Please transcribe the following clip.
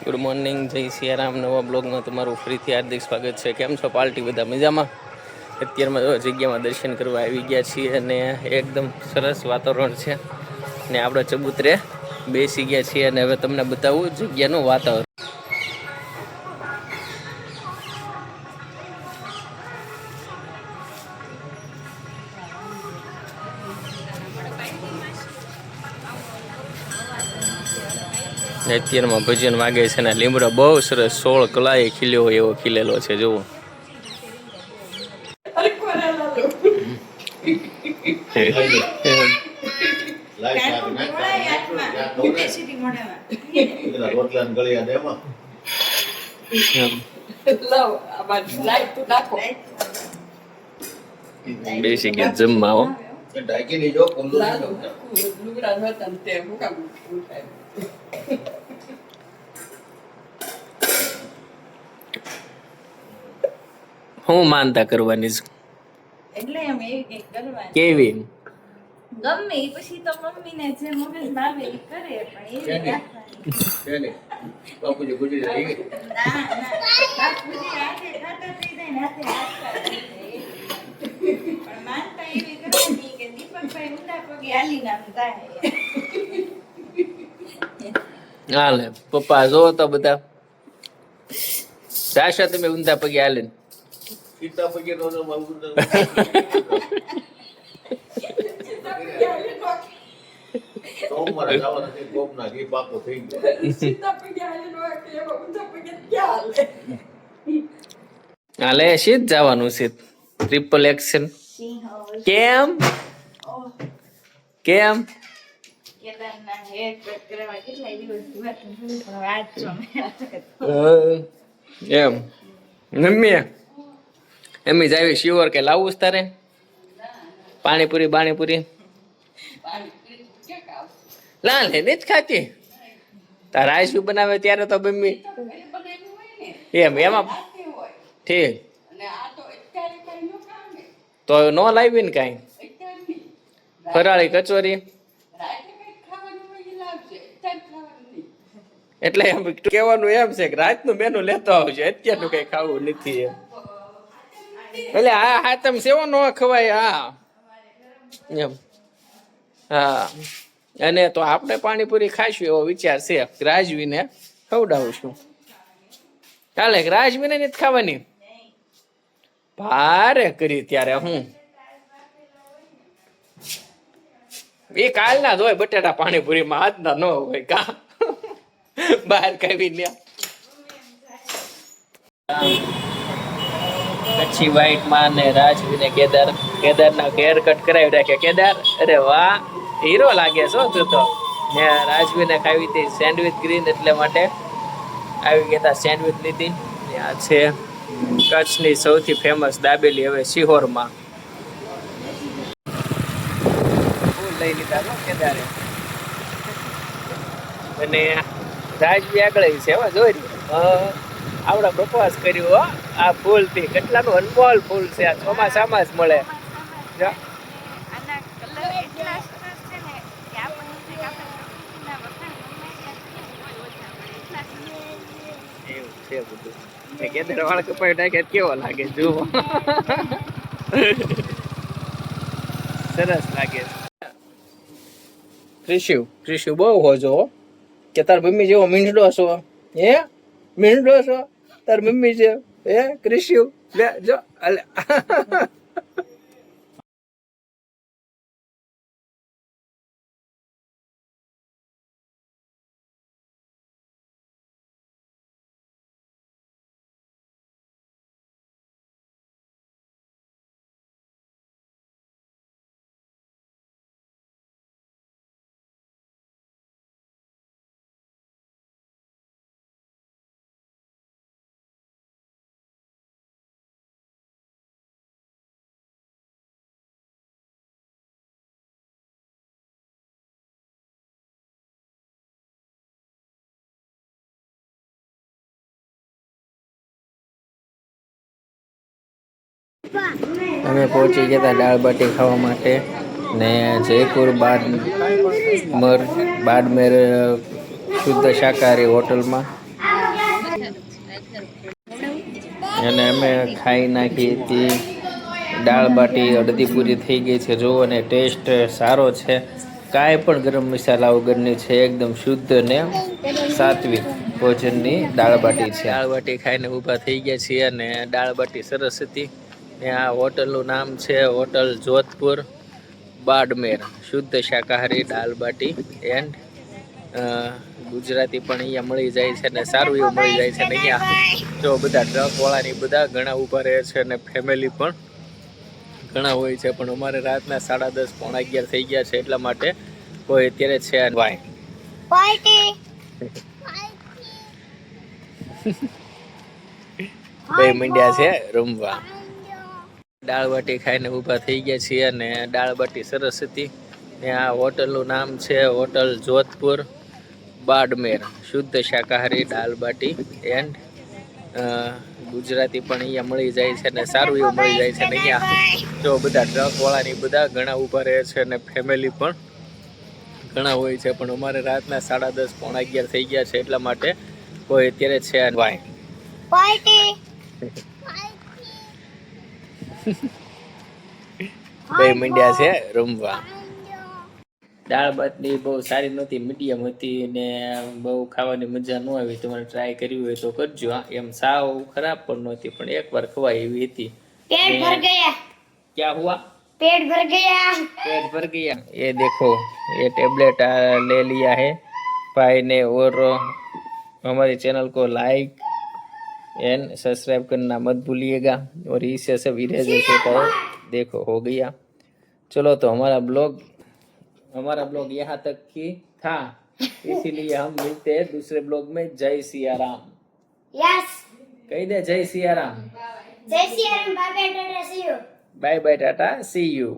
Good morning, જય સિયારામ. નવા બ્લોગમાં તમારું ફરીથી હાર્દિક સ્વાગત છે. કેમ છો પાર્ટી? બધા મજામાં? અત્યારમાં જગ્યામાં દર્શન કરવા આવી ગયા છીએ અને એકદમ સરસ વાતાવરણ છે ને આપણે ચબૂતરે બેસી ગયા છીએ અને હવે તમને બતાવું જગ્યાનું વાતાવરણ. અત્યારમાં ભજન વાગે છે ને લીમડો બહુ સરસ 16 કલાએ ખીલ્યો હોય એવો ખીલેલો છે. જુઓ બેસી ગયા જમવા. હો હું માનતા કરવાની છું એટલે એમ એવી કરવાની કેવી ગમે ઈ પછી તો મમ્મીને જે મગજ ભાવે ઈ કરે પણ એવી રાખવાની બાપુજી ગુજરી જાય ના બાપુજી હાથે ખાતા થઈ જાય ને હાથે હાથ કરે પણ માનતા એવી કરવાની કે દીપકભાઈ ઊંધા પગે હાલી નામ થાય. હાલે પપ્પા જો તો બધા સાશા તમે ઊંધા પગે હાલે સીતા પગે નો સોમવારે જવાના છે ગોપના ઘી પાકો થઈ ગયો સીતા પગે હાલે નો કે એમાં ઊંધા પગે ક્યાં હાલે સીધ જવાનું છે. ટ્રિપલ એક્શન કેમ કેમ કેદારના હેર કટ કરવા કેટલા દિવસ વાત પણ આજ છો એમ મમ્મી એમી જાવી શિવર કે લાવું છે તારે પાણીપુરી લા લે નથી ખાતી તાર આઈસ્યુ બનાવે ત્યારે તો મમ્મી એમ એમાં ઠીક તો ન લાવી ને કાંઈ ફરાળી કચોરી એટલે એમ કહેવાનું એમ છે કે રાતનું મેનુ લેતો આવશે, અત્યારનું કઈ ખાવું નથી એમ. એટલે હા તમે સેવો ન ખવાય. હા એમ હા. અને તો આપણે પાણીપુરી ખાઈશું એવો વિચાર છે. રાજવીને ખવડાવશું. ચાલે રાજવીને નથી ખાવાની ભારે કરી ત્યારે હું એ કાલના જ હોય બટેટા પાણીપુરીમાં, આજના ન હોય કા બહાર કાવી લ્યા. કચ્છી વાઈટ માં ને રાજવીને કેદારના હેર કટ કરાવી રાખ્યા. કેદાર અરે વાહ હીરો લાગે છો તું તો. ને રાજવીને ખાવી હતી સેન્ડવિચ ગ્રીન, એટલે માટે આવી ગયા સેન્ડવિચ લીધી. આ છે કચ્છની સૌથી ફેમસ દાબેલી, હવે સિહોરમાં લઈ લીધા કેદારે. અને રાજવી આગળ છે હવે જોઈ આવડા પ્રપોઝ કર્યું હો આ ફૂલ થી. કેટલાનું અનમોલ ફૂલ છે આ, ચોમાસામાં જ મળે. એવું છે બધું. કેદાર વાળ કપાઈ નાખે કેવો લાગે જુઓ સરસ લાગે. ક્રિશુ બહુ હોજો કે તાર મમ્મી જેવો મીંડો છો. હે મીંડો છો તાર મમ્મી છે હે ક્રિશુ લે જો અલે અમે પહોંચી ગયા હતા દાળ બાટી ખાવા માટે ને જયપુર બાડમેર શુદ્ધ શાકાહારી હોટલમાં. અને અમે ખાઈ નાખી હતી દાળ બાટી, અડધી પૂરી થઈ ગઈ છે જો, અને ટેસ્ટ સારો છે. કાંઈ પણ ગરમ મસાલા વગરની છે, એકદમ શુદ્ધ ને સાત્વિક ભોજનની દાળ બાટી છે. દાળ બાટી ખાઈને ઊભા થઈ ગયા છીએ અને દાળ બાટી સરસ હતી. ને આ હોટલનું નામ છે હોટલ જોધપુર બાડમેર, શુદ્ધ શાકાહારી દાળ બાટી એન્ડ ગુજરાતી પણ અહીંયા મળી જાય છે ને સારું એવું મળી જાય છે. ને અહીંયા જો બધા ટ્રક વાળાની બધા ઘણા ઊભા રહે છે અને ફેમિલી પણ ઘણા હોય છે, પણ અમારે રાતના 10:30 પોણા 11 થઈ ગયા છે, એટલા માટે કોઈ અત્યારે છે વાય બે મંડ્યા છે રમવા. દાળ બાટી ખાઈને ઊભા થઈ ગયા છીએ અને દાળ બાટી સરસ હતી. ને આ હોટલનું નામ છે હોટલ જોધપુર બાડમેર, શુદ્ધ શાકાહારી દાળ બાટી એન્ડ ગુજરાતી પણ અહીંયા મળી જાય છે ને સારું એવું મળી જાય છે. ને અહીંયા જો બધા ટ્રક વાળાની બધા ઘણા ઊભા રહે છે અને ફેમિલી પણ ઘણા હોય છે, પણ અમારે રાતના 10:30 પોણા 11 થઈ ગયા છે, એટલા માટે કોઈ અત્યારે છે વાય બે મંડ્યા છે રમવા. દાળ બાટી બહુ સારી નહોતી, મીડિયમ હતી ને બહુ ખાવાની મજા ન આવી. તમારે ટ્રાય કરવી હોય તો કરજો. એમ સાવ ખરાબ પણ નહોતી, પણ એકવાર ખવાય એવી હતી. पेट भर गया, क्या हुआ? पेट भर गया, पेट भर गया. ये देखो ये टेबलेट ले लिया है भाई ने, और हमारे चैनल को लाइक एंड सब्सक्राइब करना मत भूलिएगा, और इससे सब इरेजर होता है. देखो हो गया. चलो तो हमारा ब्लॉग यहाँ तक ही था, इसीलिए हम मिलते हैं दूसरे ब्लॉग में. जय सियाराम. यस, कही दे जय सियाराम. जय Shri Ram, bye bye tata, see you. Bye bye tata, see you.